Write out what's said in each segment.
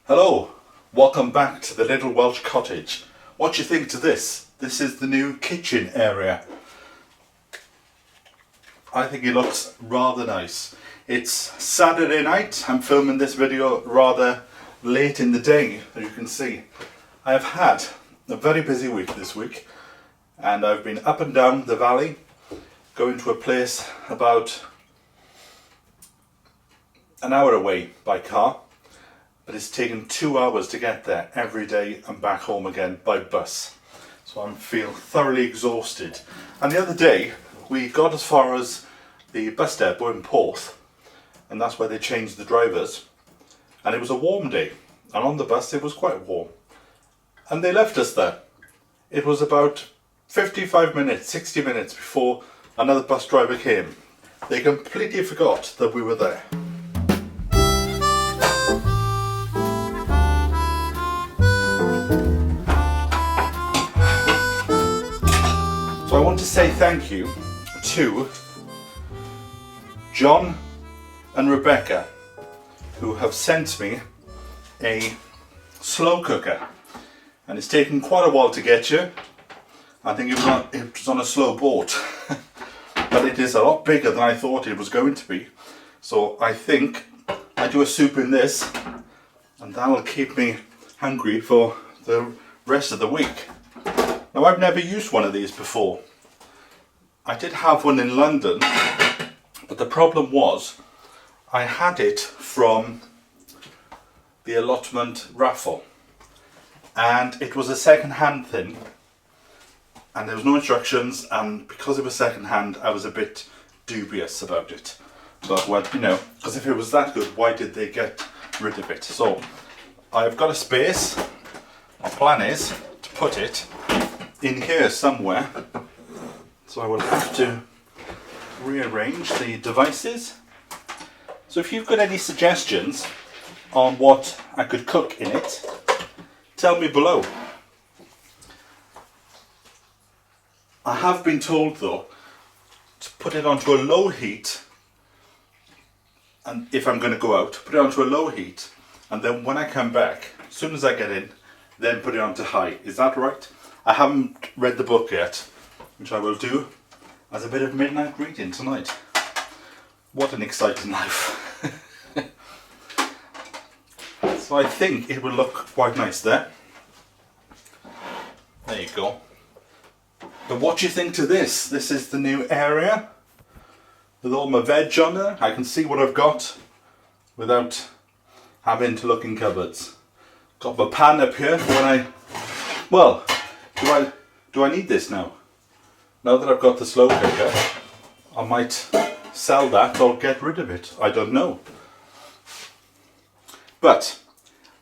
Hello, welcome back to the little Welsh cottage. What do you think to this? This is the new kitchen area. I think it looks rather nice. It's Saturday night. I'm filming this video rather late in the day, as you can see. I have had a very busy week this week, and I've been up and down the valley, going to a place about an hour away by car. But it's taken 2 hours to get there every day and back home again by bus. So I feel thoroughly exhausted. And the other day we got as far as the bus depot in Porth, and that's where they changed the drivers. And it was a warm day, and on the bus it was quite warm. And they left us there. It was about 55 minutes, 60 minutes before another bus driver came. They completely forgot that we were there. So I want to say thank you to John and Rebecca, who have sent me a slow cooker, and it's taken quite a while to get here. I think it was on a slow boat, but it is a lot bigger than I thought it was going to be. So I think I do a soup in this, and that'll keep me hungry for the rest of the week. Now, I've never used one of these before. I did have one in London, but the problem was I had it from the allotment raffle, and it was a second-hand thing, and there was no instructions, and because it was second-hand I was a bit dubious about it. But well, you know, because if it was that good, why did they get rid of it? So I've got a space. My plan is to put it in here somewhere, so I will have to rearrange the devices. So if you've got any suggestions on what I could cook in it, tell me below. I have been told though to put it onto a low heat, and if I'm going to go out, put it onto a low heat, and then when I come back, as soon as I get in, then put it onto high. Is that right? I haven't read the book yet, which I will do as a bit of midnight reading tonight. What an exciting life. So I think it will look quite nice there. There you go. But what do you think to this? This is the new area with all my veg on there. I can see what I've got without having to look in cupboards. Got my pan up here for when I... Well, do I need this now? Now that I've got the slow cooker, I might sell that or get rid of it. I don't know. But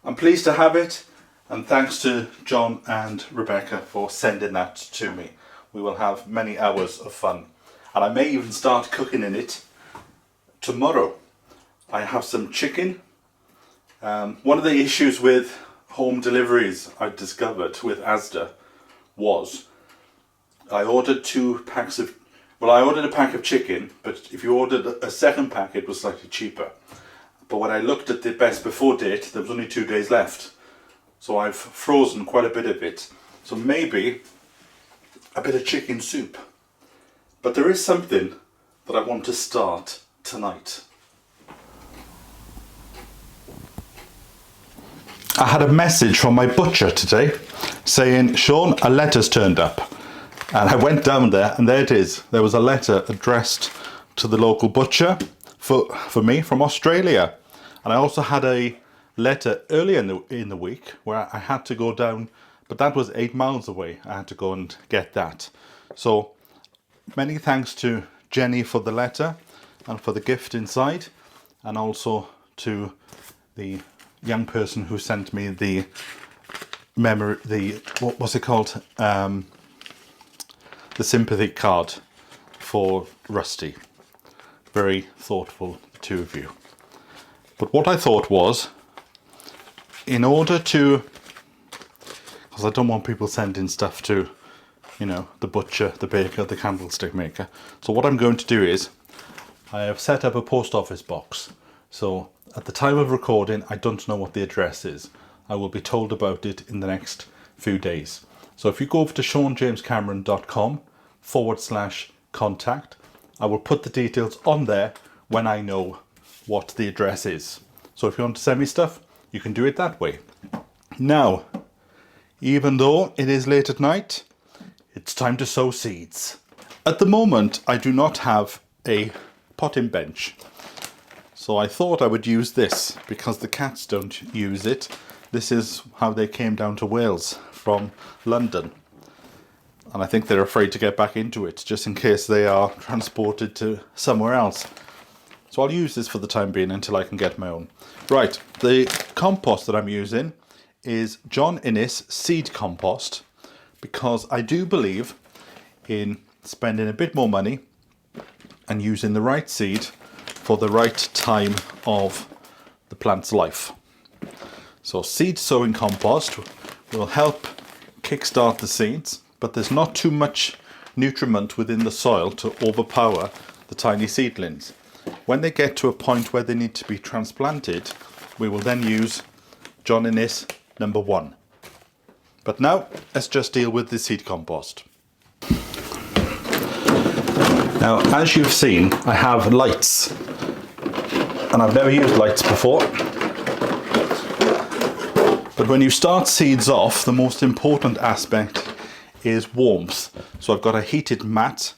I'm pleased to have it, and thanks to John and Rebecca for sending that to me. We will have many hours of fun, and I may even start cooking in it tomorrow. I have some chicken. One of the issues with home deliveries I discovered with Asda was I ordered 2 packs of, well, I ordered a pack of chicken, but if you ordered a second pack it was slightly cheaper. But when I looked at the best before date, there was only 2 days left. So I've frozen quite a bit of it. So maybe a bit of chicken soup. But there is something that I want to start tonight. I had a message from my butcher today saying, Sean, a letter's turned up. And I went down there, and there it is. There was a letter addressed to the local butcher for me from Australia. And I also had a letter earlier in the week where I had to go down, but that was 8 miles away. I had to go and get that. So many thanks to Jenny for the letter and for the gift inside, and also to the young person who sent me the what was it called? The sympathy card for Rusty. Very thoughtful, the two of you. But what I thought was, in order to, because I don't want people sending stuff to, you know, the butcher, the baker, the candlestick maker. So what I'm going to do is, I have set up a post office box. So At the time of recording, I don't know what the address is. I will be told about it in the next few days. So if you go over to seanjamescameron.com/contact, I will put the details on there when I know what the address is. So if you want to send me stuff, you can do it that way. Now, even though it is late at night, it's time to sow seeds. At the moment, I do not have a potting bench. So I thought I would use this because the cats don't use it. This is how they came down to Wales from London. And I think they're afraid to get back into it just in case they are transported to somewhere else. So I'll use this for the time being until I can get my own. Right, the compost that I'm using is John Innes seed compost, because I do believe in spending a bit more money and using the right seed for the right time of the plant's life. So seed sowing compost will help kickstart the seeds, but there's not too much nutriment within the soil to overpower the tiny seedlings. When they get to a point where they need to be transplanted, we will then use John Innes number 1. But now, let's just deal with the seed compost. Now, as you've seen, I have lights. And I've never used lights before. But when you start seeds off, the most important aspect is warmth. So I've got a heated mat,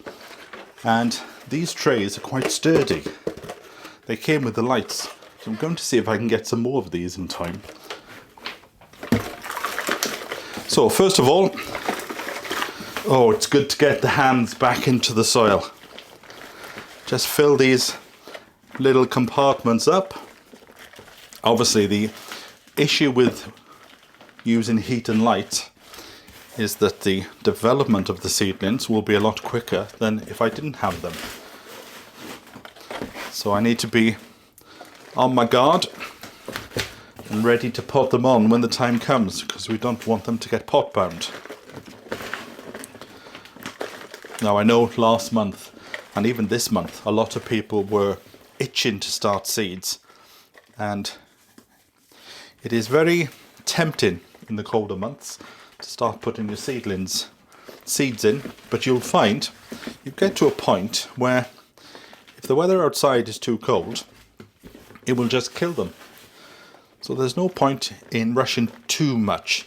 and these trays are quite sturdy. They came with the lights. So I'm going to see if I can get some more of these in time. So first of all, oh, it's good to get the hands back into the soil. Just fill these little compartments up. Obviously the issue with using heat and light is that the development of the seedlings will be a lot quicker than if I didn't have them. So I need to be on my guard and ready to pot them on when the time comes, because we don't want them to get pot bound. Now I know last month and even this month a lot of people were itching to start seeds, and it is very tempting in the colder months to start putting your seeds in, but you'll find you get to a point where if the weather outside is too cold, it will just kill them. So there's no point in rushing too much.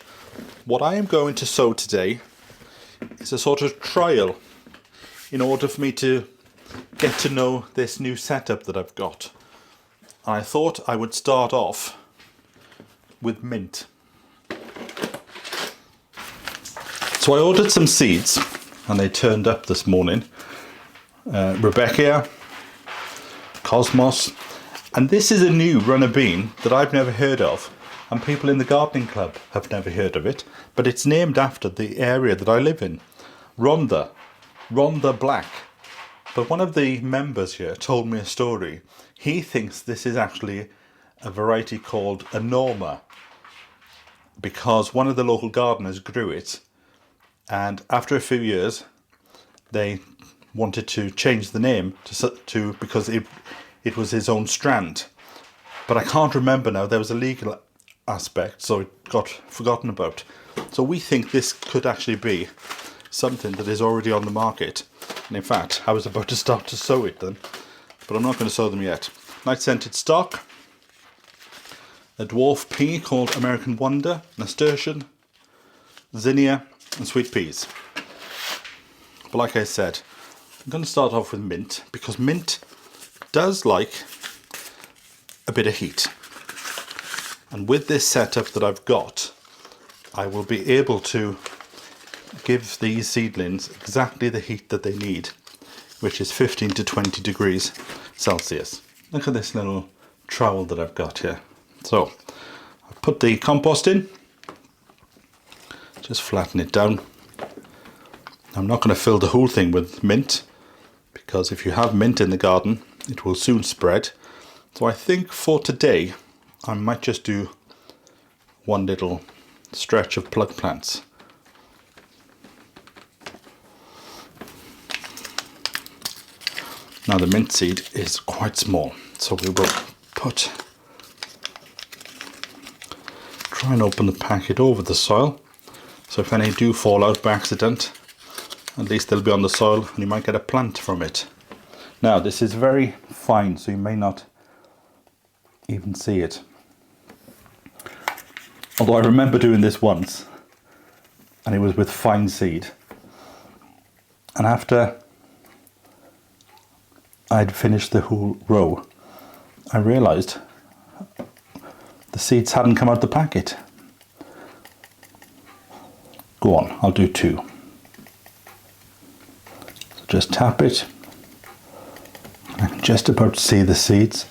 What I am going to sow today is a sort of trial in order for me to get to know this new setup that I've got. I thought I would start off with mint. So I ordered some seeds and they turned up this morning. Rebecca, Cosmos, and this is a new runner bean that I've never heard of, and people in the gardening club have never heard of it, but it's named after the area that I live in, Rhondda Black. But one of the members here told me a story. He thinks this is actually a variety called a Norma, because one of the local gardeners grew it, and after a few years they wanted to change the name to because it was his own strand. But I can't remember now, there was a legal aspect, so it got forgotten about. So we think this could actually be something that is already on the market. And in fact, I was about to start to sow it then, but I'm not going to sow them yet. Night scented stock, a dwarf pea called American Wonder, nasturtium, zinnia, and sweet peas. But like I said, I'm going to start off with mint, because mint does like a bit of heat. And with this setup that I've got, I will be able to give these seedlings exactly the heat that they need, which is 15 to 20 degrees Celsius. Look at this little trowel that I've got here. So I've put the compost in, just flatten it down. I'm not going to fill the whole thing with mint, because if you have mint in the garden, it will soon spread. So I think for today, I might just do one little stretch of plug plants. Now the mint seed is quite small, so we will put try and open the packet over the soil, so if any do fall out by accident, at least they'll be on the soil and you might get a plant from it. Now this is very fine, so you may not even see it. Although I remember doing this once, and it was with fine seed. And after I'd finished the whole row, I realised the seeds hadn't come out the packet. Go on, I'll do 2. So just tap it. I can just about see the seeds.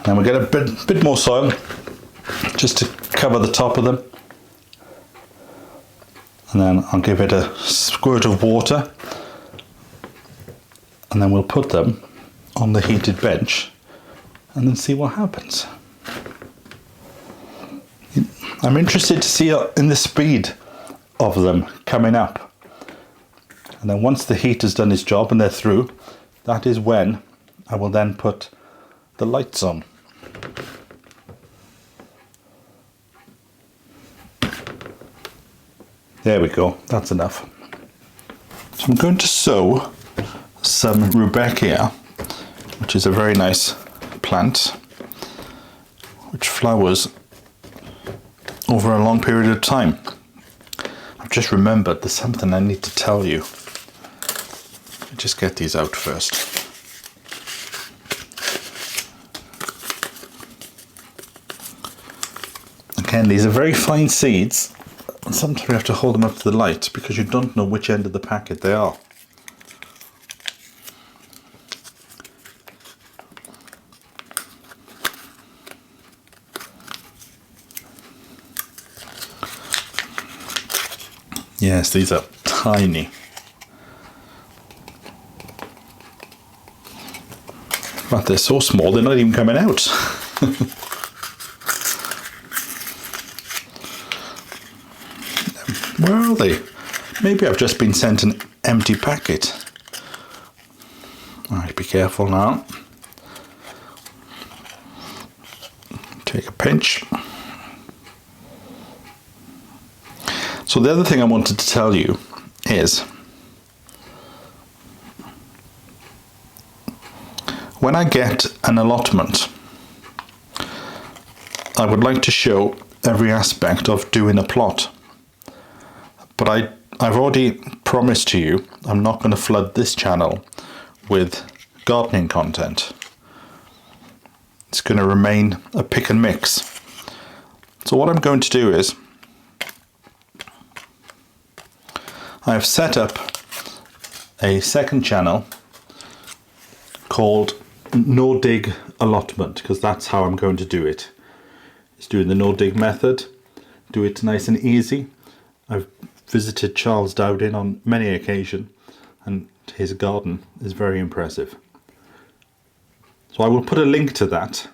And we'll get a bit more soil just to cover the top of them. And then I'll give it a squirt of water. And then we'll put them on the heated bench and then see what happens. I'm interested to see in the speed of them coming up. And then once the heat has done its job and they're through, that is when I will then put the lights on. There we go, that's enough. So I'm going to sow some rudbeckia, which is a very nice plant, which flowers over a long period of time. I've just remembered there's something I need to tell you. Just get these out first. Again, these are very fine seeds, and sometimes you have to hold them up to the light because you don't know which end of the packet they are. Yes, these are tiny. But they're so small, they're not even coming out. Where are they? Maybe I've just been sent an empty packet. Alright, be careful now. Take a pinch. So the other thing I wanted to tell you is, when I get an allotment, I would like to show every aspect of doing a plot. But I've already promised to you I'm not going to flood this channel with gardening content. It's going to remain a pick and mix. So what I'm going to do is, I've set up a second channel called No Dig Allotment, because that's how I'm going to do it. It's doing the no dig method, do it nice and easy. I've visited Charles Dowding on many occasions and his garden is very impressive. So I will put a link to that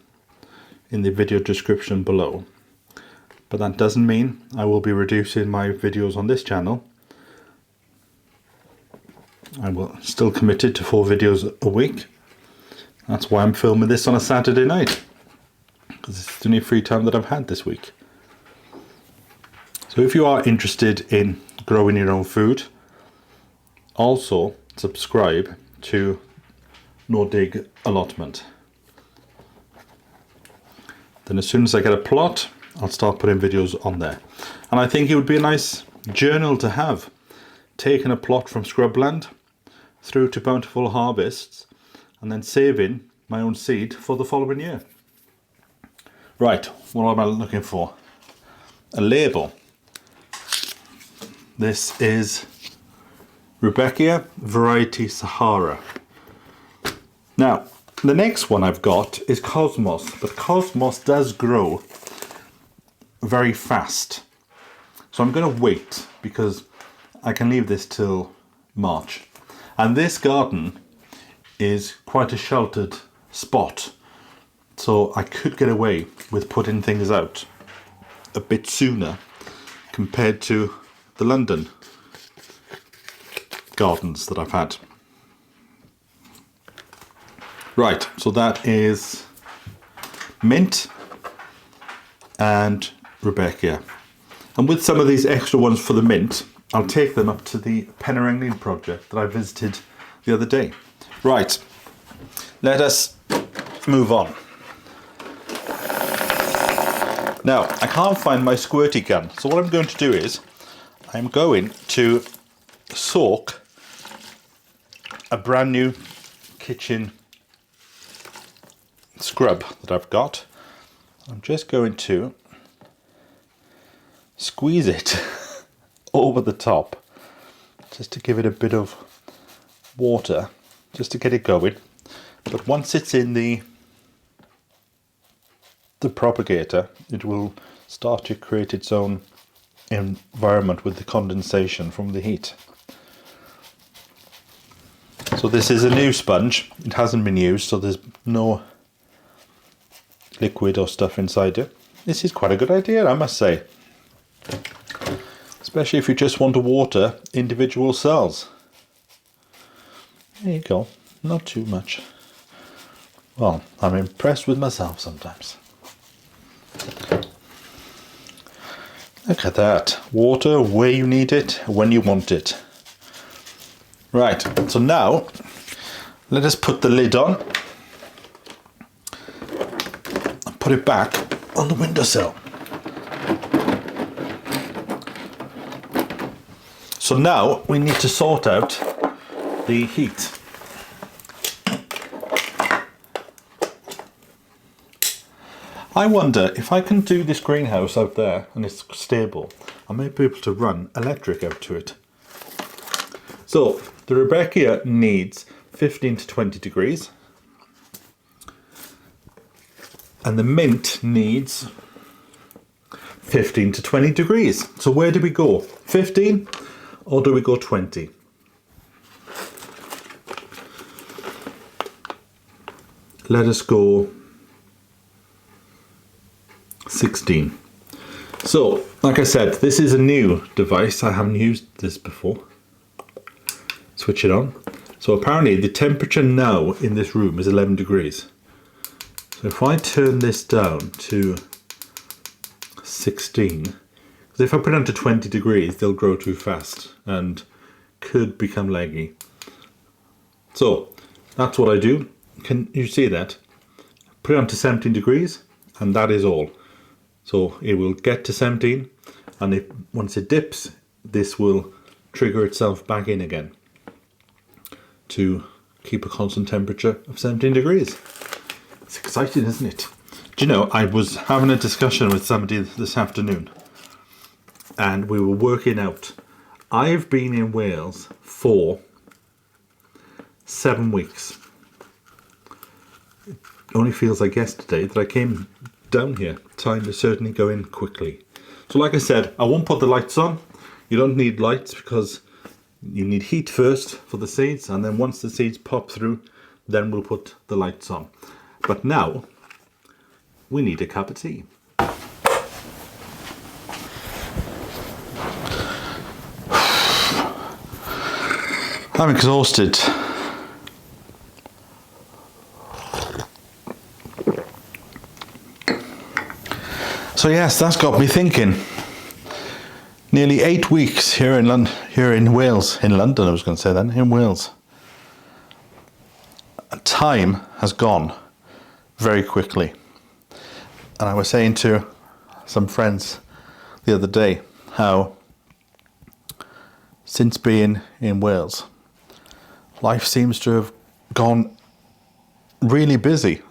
in the video description below. But that doesn't mean I will be reducing my videos on this channel. I will still committed to 4 videos a week. That's why I'm filming this on a Saturday night, because it's the only free time that I've had this week. So if you are interested in growing your own food, also subscribe to No Dig Allotment. Then as soon as I get a plot, I'll start putting videos on there. And I think it would be a nice journal to have, taking a plot from scrubland through to bountiful harvests, and then saving my own seed for the following year. Right, what am I looking for? A label. This is Rudbeckia variety Sahara. Now, the next one I've got is Cosmos, but Cosmos does grow very fast. So I'm going to wait, because I can leave this till March. And this garden is quite a sheltered spot, so I could get away with putting things out a bit sooner compared to the London gardens that I've had. Right, so that is mint and Rebecca. And with some of these extra ones for the mint, I'll take them up to the Pennerangling project that I visited the other day. Right, let us move on. Now, I can't find my squirty gun, so what I'm going to do is I'm going to soak a brand new kitchen scrub that I've got. I'm just going to squeeze it over the top just to give it a bit of water, just to get it going. But once it's in the propagator, it will start to create its own environment with the condensation from the heat. So this is a new sponge. It hasn't been used, so there's no liquid or stuff inside it. This is quite a good idea, I must say. Especially if you just want to water individual cells. There you go. Not too much. Well, I'm impressed with myself sometimes. Look at that. Water where you need it, when you want it. Right, so now let us put the lid on and put it back on the windowsill. So now we need to sort out the heat. I wonder if I can do this greenhouse out there and it's stable, I may be able to run electric out to it. So the Rebecca needs 15 to 20 degrees and the mint needs 15 to 20 degrees. So where do we go? 15 or do we go 20? Let us go 16. So, like I said, this is a new device. I haven't used this before. Switch it on. So apparently the temperature now in this room is 11 degrees. So if I turn this down to 16, because if I put it on to 20 degrees, they'll grow too fast and could become leggy. So that's what I do. Can you see that? Put it on to 17 degrees and that is all. So it will get to 17 and once it dips, this will trigger itself back in again to keep a constant temperature of 17 degrees. It's exciting, isn't it? Do you know, I was having a discussion with somebody this afternoon and we were working out. I've been in Wales for 7 weeks. It only feels like yesterday that I came down here. Time is certainly going quickly. So like I said, I won't put the lights on. You don't need lights because you need heat first for the seeds, and then once the seeds pop through, then we'll put the lights on. But now we need a cup of tea. I'm exhausted. So yes, that's got me thinking. Nearly 8 weeks here in London, in London I was going to say then, in Wales. Time has gone very quickly. And I was saying to some friends the other day how since being in Wales, life seems to have gone really busy.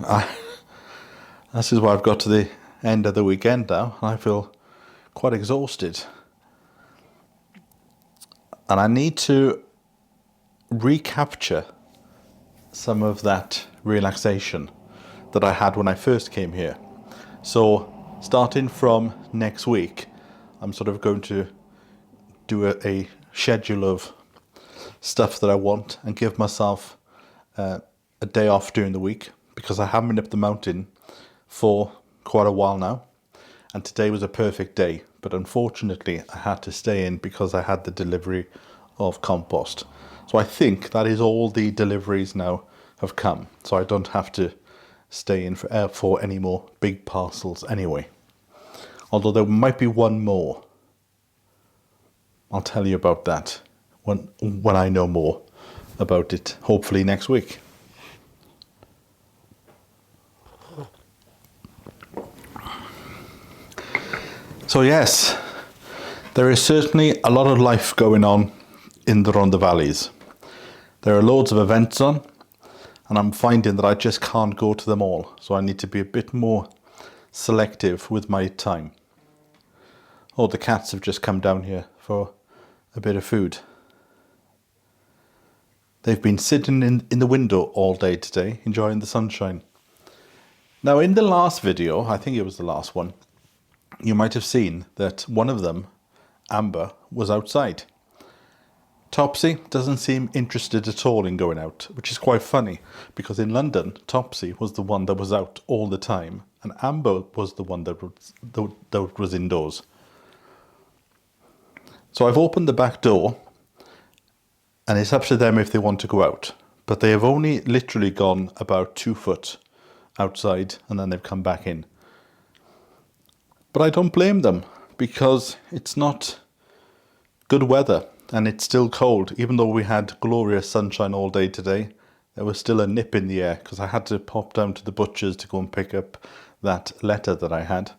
This is why I've got to the end of the weekend now and I feel quite exhausted. And I need to recapture some of that relaxation that I had when I first came here. So starting from next week, I'm sort of going to do a schedule of stuff that I want and give myself a day off during the week, because I haven't been up the mountain for quite a while now. And today was a perfect day, but unfortunately I had to stay in because I had the delivery of compost. So I think that is all the deliveries now have come, so I don't have to stay in for any more big parcels anyway. although there might be one more. I'll tell you about that when I know more about it, hopefully next week. So yes, there is certainly a lot of life going on in the Rhondda Valleys. There are loads of events on, and I'm finding that I just can't go to them all, so I need to be a bit more selective with my time. Oh, the cats have just come down here for a bit of food. They've been sitting in the window all day today, enjoying the sunshine. Now, in the last video, I think it was the last one, you might have seen that one of them, Amber, was outside. Topsy doesn't seem interested at all in going out, which is quite funny, because in London, Topsy was the one that was out all the time, and Amber was the one that was indoors. So I've opened the back door, and it's up to them if they want to go out. But they have only literally gone about 2 foot outside, and then they've come back in. But I don't blame them, because it's not good weather, and it's still cold. Even though we had glorious sunshine all day today, there was still a nip in the air, because I had to pop down to the butcher's to go and pick up that letter that I had.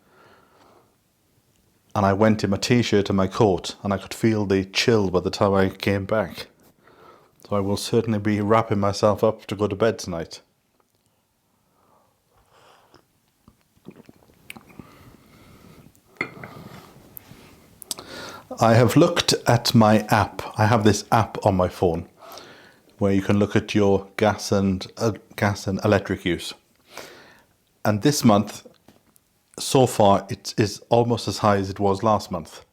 And I went in my t-shirt and my coat, and I could feel the chill by the time I came back. So I will certainly be wrapping myself up to go to bed tonight. I have looked at my app. I have this app on my phone where you can look at your gas and electric use. And this month, so far, it is almost as high as it was last month.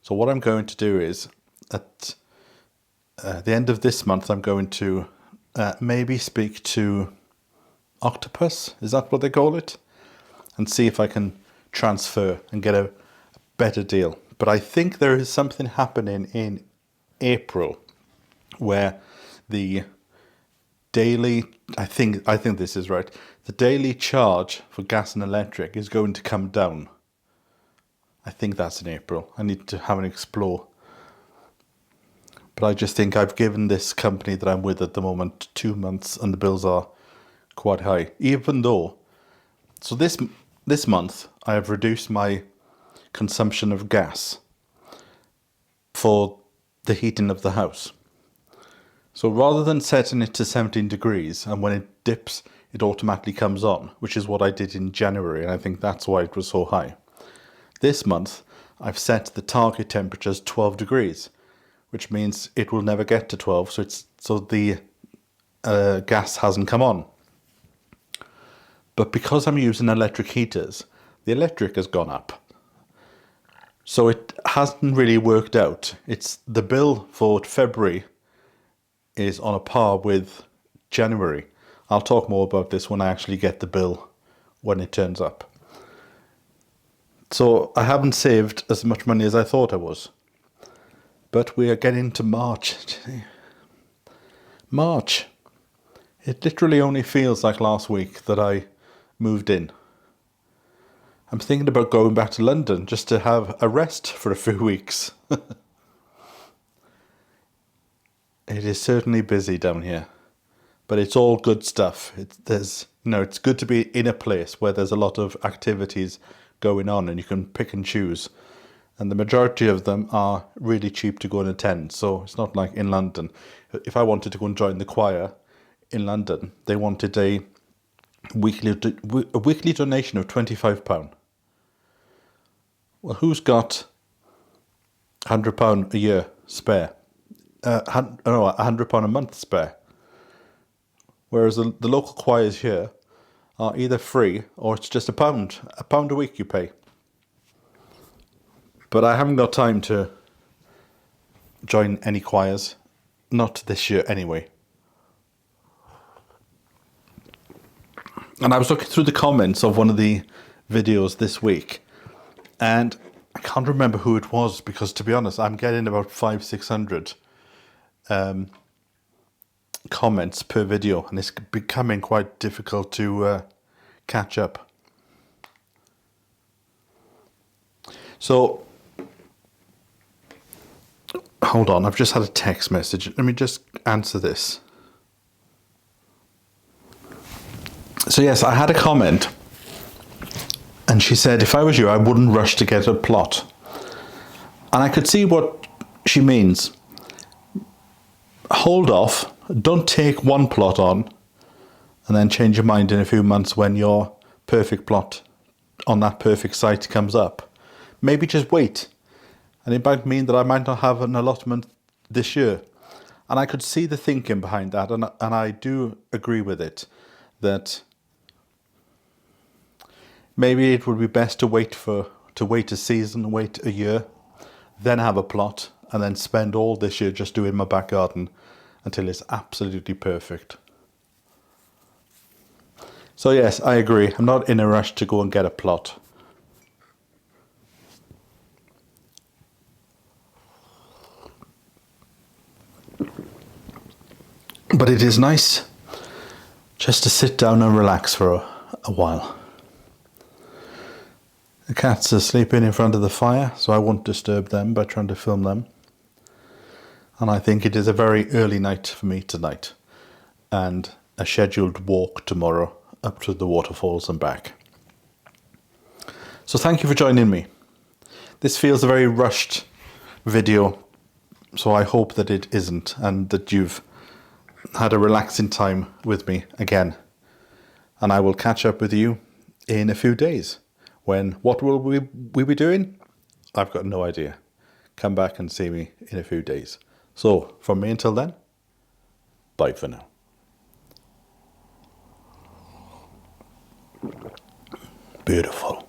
So what I'm going to do is, at the end of this month, I'm going to maybe speak to Octopus, is that what they call it? And see if I can transfer and get a better deal. But I think there is something happening in April where the daily, I think this is right, the daily charge for gas and electric is going to come down. I think that's in April. I need to have an explore. But I just think I've given this company that I'm with at the moment 2 months, and the bills are quite high. Even though, so this month I have reduced my consumption of gas for the heating of the house. So rather than setting it to 17 degrees, and when it dips, it automatically comes on, which is what I did in January, and I think that's why it was so high. This month, I've set the target temperature as 12 degrees, which means it will never get to 12, so the gas hasn't come on. But because I'm using electric heaters, the electric has gone up. So it hasn't really worked out. It's the bill for February is on a par with January. I'll talk more about this when I actually get the bill when it turns up. So I haven't saved as much money as I thought I was. But we are getting to March. March. It literally only feels like last week that I moved in. I'm thinking about going back to London just to have a rest for a few weeks. It is certainly busy down here, but it's all good stuff. It's good to be in a place where there's a lot of activities going on and you can pick and choose. And the majority of them are really cheap to go and attend. So it's not like in London. If I wanted to go and join the choir in London, they wanted a weekly donation of £25. Well, who's got £100 a year spare? £100 a month spare. Whereas the local choirs here are either free or it's just £1 a week you pay. But I haven't got time to join any choirs, not this year anyway. And I was looking through the comments of one of the videos this week, and I can't remember who it was, because to be honest, I'm getting about 500-600 comments per video, and it's becoming quite difficult to catch up. So, hold on, I've just had a text message. Let me just answer this. So yes, I had a comment, and she said, if I was you, I wouldn't rush to get a plot. And I could see what she means. Hold off, don't take one plot on, and then change your mind in a few months when your perfect plot on that perfect site comes up. Maybe just wait. And it might mean that I might not have an allotment this year. And I could see the thinking behind that, and I do agree with it, that maybe it would be best to wait a season, wait a year, then have a plot, and then spend all this year just doing my back garden until it's absolutely perfect. So yes, I agree. I'm not in a rush to go and get a plot. But it is nice just to sit down and relax for a while. The cats are sleeping in front of the fire, so I won't disturb them by trying to film them. And I think it is a very early night for me tonight, and a scheduled walk tomorrow up to the waterfalls and back. So thank you for joining me. This feels a very rushed video, so I hope that it isn't, and that you've had a relaxing time with me again. And I will catch up with you in a few days. When, what will we be doing? I've got no idea. Come back and see me in a few days. So, from me until then, bye for now. Beautiful.